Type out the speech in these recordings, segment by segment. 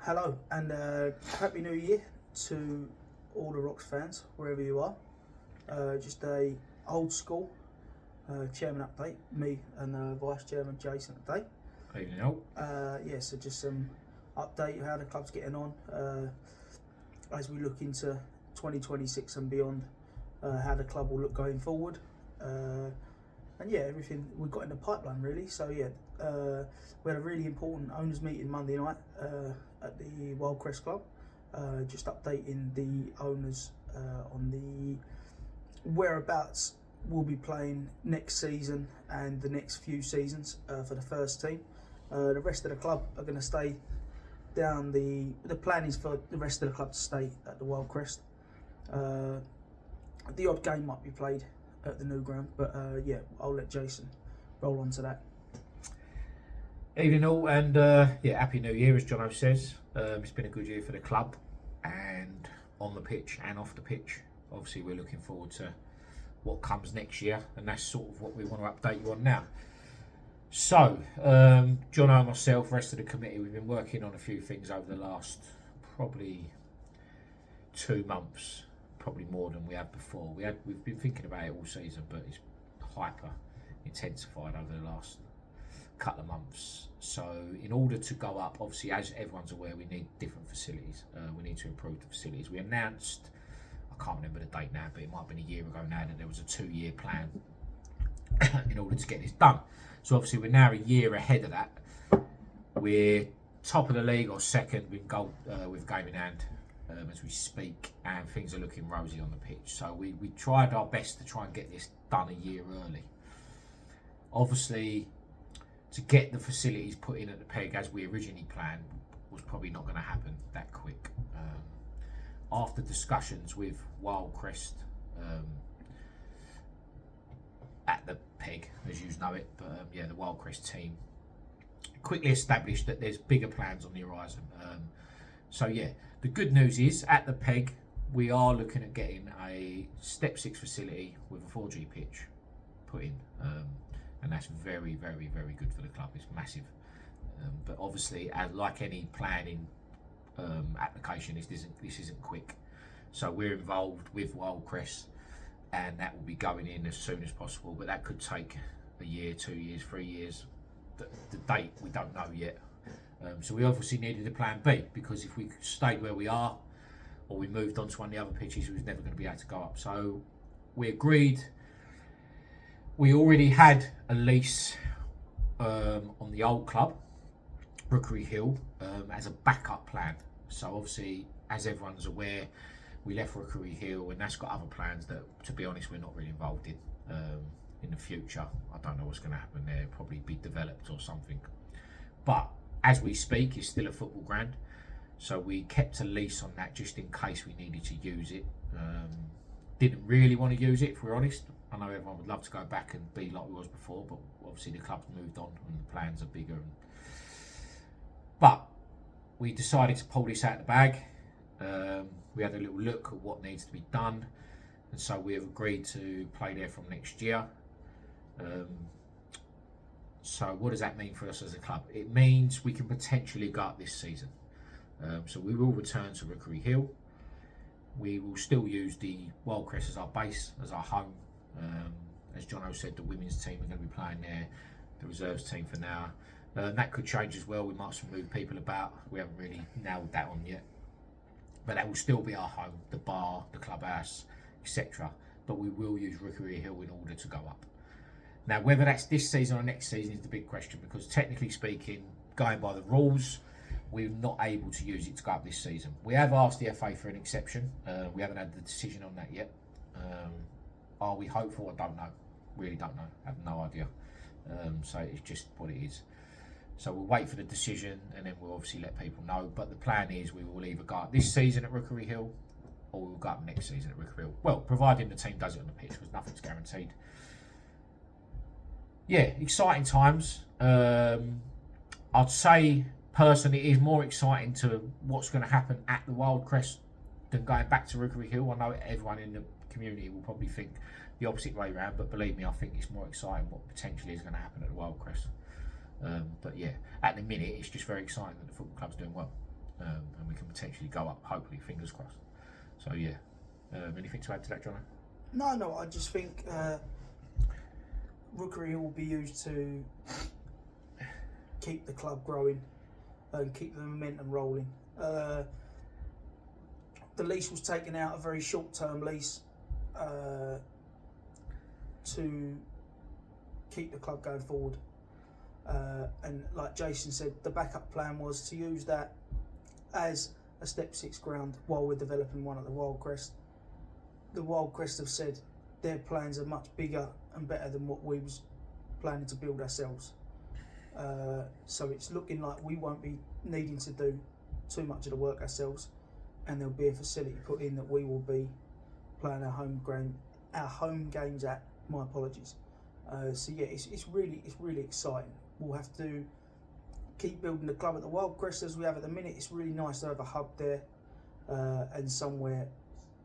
Hello and Happy New Year to all the Rocks fans, wherever you are. Just a old school chairman update, me and Vice Chairman Jason today. Evening all. So just some update how the club's getting on as we look into 2026 and beyond, how the club will look going forward. And yeah, everything we've got in the pipeline really. So yeah, we had a really important owners meeting Monday night at the Wildcrest Club. Just updating the owners on the whereabouts we'll be playing next season and the next few seasons for the first team. The rest of the club are going to stay down. The plan is for the rest of the club to stay at the Wildcrest. The odd game might be played at the new ground, but yeah, I'll let Jason roll on to that. Evening all, and Happy New Year, as Jono says. It's been a good year for the club, and on the pitch and off the pitch. Obviously, we're looking forward to what comes next year, and that's sort of what we want to update you on now. So, Jono and myself, rest of the committee, we've been working on a few things over the last probably 2 months. Probably more than we have before. We've been thinking about it all season, but it's hyper intensified over the last couple of months. So in order to go up, obviously, as everyone's aware, we need different facilities. We need to improve the facilities. We announced, I can't remember the date now, but it might have been a year ago now, that there was a 2-year plan in order to get this done. So obviously we're now a year ahead of that. We're top of the league or second with goal with game in hand as we speak, and things are looking rosy on the pitch. So we tried our best to try and get this done a year early. Obviously, to get the facilities put in at the Peg as we originally planned was probably not going to happen that quick. After discussions with Wildcrest at the Peg, as you know it, but the Wildcrest team quickly established that there's bigger plans on the horizon. The good news is at the Peg we are looking at getting a Step 6 facility with a 4G pitch put in, and that's very, very, very good for the club. It's massive, but obviously, as like any planning application, this isn't quick. So we're involved with Wildcrest, and that will be going in as soon as possible. But that could take a year, 2 years, 3 years. The date we don't know yet. So we obviously needed a plan B, because if we stayed where we are or we moved on to one of the other pitches, we was never going to be able to go up. So we agreed. We already had a lease on the old club, Rookery Hill, as a backup plan. So obviously, as everyone's aware, we left Rookery Hill, and that's got other plans that, to be honest, we're not really involved in the future. I don't know what's going to happen there. It'll probably be developed or something. But as we speak, it's still a football ground, so we kept a lease on that just in case we needed to use it. Didn't really want to use it, if we're honest. I know everyone would love to go back and be like we was before, but obviously the club's moved on and the plans are bigger. But we decided to pull this out of the bag. We had a little look at what needs to be done, and so we have agreed to play there from next year. So what does that mean for us as a club? It means we can potentially go up this season. So we will return to Rookery Hill. We will still use the Wildcrest as our base, as our home. As Jono said, the women's team are going to be playing there, the reserves team for now. That could change as well. We might move people about. We haven't really nailed that on yet. But that will still be our home, the bar, the clubhouse, etc. But we will use Rookery Hill in order to go up. Now, whether that's this season or next season is the big question, because technically speaking, going by the rules, we're not able to use it to go up this season. We have asked the FA for an exception. We haven't had the decision on that yet. Are we hopeful? I don't know. Really don't know. I have no idea. So it's just what it is. So we'll wait for the decision, and then we'll obviously let people know. But the plan is we will either go up this season at Rookery Hill, or we'll go up next season at Rookery Hill. Well, providing the team does it on the pitch, because nothing's guaranteed. Yeah, exciting times. I'd say personally it is more exciting to what's going to happen at the Wildcrest than going back to Rookery Hill. I know everyone in the community will probably think the opposite way around, but believe me, I think it's more exciting what potentially is going to happen at the Wildcrest. But yeah, at the minute it's just very exciting that the football club's doing well. and we can potentially go up. Hopefully, fingers crossed. So yeah, anything to add to that, John? No, I just think Rookery will be used to keep the club growing and keep the momentum rolling. The lease was taken out, a very short-term lease, to keep the club going forward. And like Jason said, the backup plan was to use that as a Step 6 ground while we're developing one at the Wildcrest. The Wildcrest have said their plans are much bigger and better than what we was planning to build ourselves. So it's looking like we won't be needing to do too much of the work ourselves, and there'll be a facility put in that we will be playing our home games at. My apologies. So yeah, it's really exciting. We'll have to keep building the club at the Wildcrest as we have at the minute. It's really nice to have a hub there, and somewhere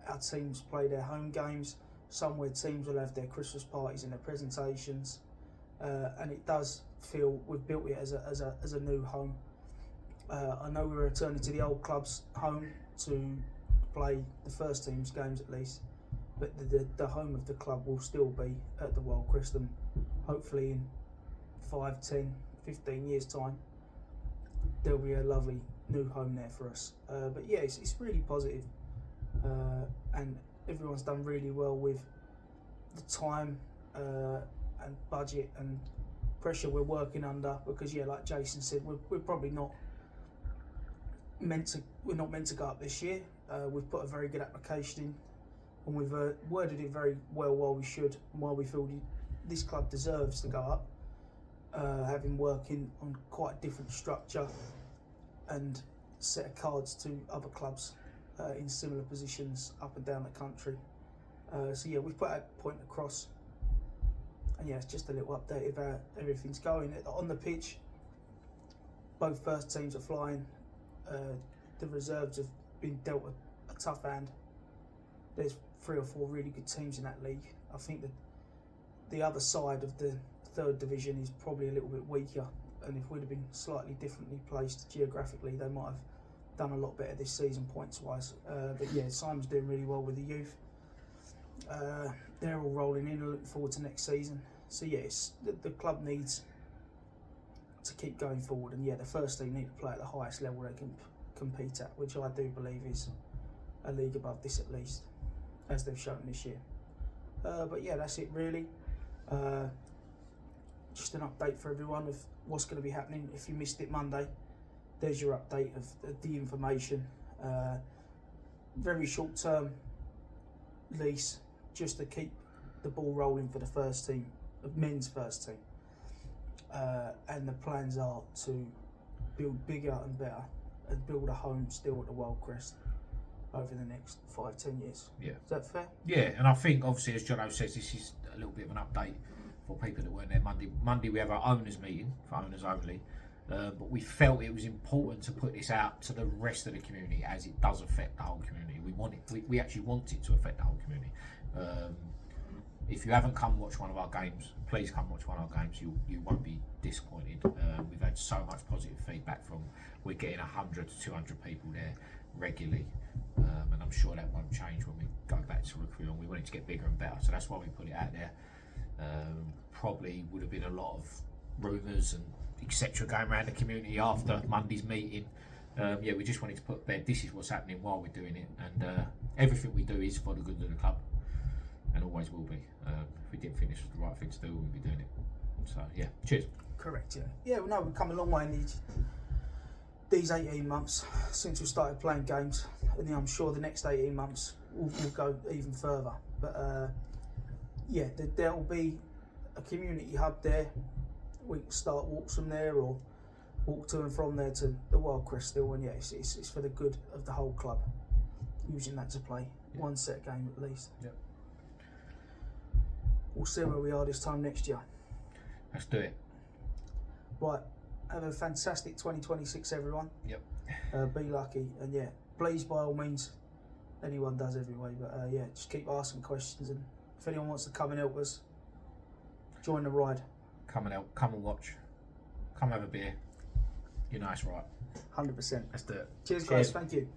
our teams play their home games, somewhere teams will have their Christmas parties and their presentations, and it does feel we've built it as a new home. I know we're returning to the old club's home to play the first team's games at least, but the home of the club will still be at the Wildcrest, and hopefully in 5, 10, 15 years time there'll be a lovely new home there for us. But yeah, it's really positive, and everyone's done really well with the time and budget and pressure we're working under, because yeah, like Jason said, we're probably not meant to go up this year. We've put a very good application in, and we've worded it very well while we should, and while we feel this club deserves to go up, having working on quite a different structure and set of cards to other clubs in similar positions up and down the country. So yeah, we've put that point across, and yeah, it's just a little update of how everything's going. On the pitch, both first teams are flying. The reserves have been dealt a tough hand. There's 3 or 4 really good teams in that league. I think that the other side of the third division is probably a little bit weaker, and if we'd have been slightly differently placed geographically, they might have done a lot better this season points wise. But yeah, Simon's doing really well with the youth. They're all rolling in and looking forward to next season. So yes, the club needs to keep going forward, and yeah, the first team need to play at the highest level they can compete at, which I do believe is a league above this at least, as they've shown this year. But yeah, that's it really. Just an update for everyone of what's going to be happening. If you missed it Monday, there's your update of the information. Very short term lease, just to keep the ball rolling for the first team, of men's first team. And the plans are to build bigger and better and build a home still at the Wildcrest over the next 5-10 years. Yeah. Is that fair? Yeah, and I think obviously, as Jono says, this is a little bit of an update for people that weren't there Monday. Monday we have our owners meeting for owners only, but we felt it was important to put this out to the rest of the community, as it does affect the whole community. We actually want it to affect the whole community. If you haven't come watch one of our games, please come watch one of our games. You won't be disappointed. We've had so much positive feedback from. We're getting 100 to 200 people there regularly, and I'm sure that won't change when we go back to Rookery. We want it to get bigger and better, so that's why we put it out there. Probably would have been a lot of rumours and etc. going around the community after Monday's meeting. Yeah, we just wanted to put bed. This is what's happening while we're doing it, and everything we do is for the good of the club, and always will be. If we didn't finish with the right thing to do, we'll be doing it. So yeah, cheers. Correct. Yeah. Yeah. Well, no, we've come a long way in these 18 months since we started playing games, and I'm sure the next 18 months will go even further. But yeah, there will be a community hub there. We can start walks from there or walk to and from there to the Wildcrest still, and yeah, it's for the good of the whole club, using that to play one set game at least. Yep. We'll see where we are this time next year. Let's do it. Right, have a fantastic 2026 everyone. Yep. Be lucky, and yeah, please by all means, anyone does anyway, but yeah, just keep asking questions, and if anyone wants to come and help us, join the ride. Come and help, come and watch, come have a beer, You know that's right. 100%. Let's do it. Cheers, Cheers. guys. Thank you.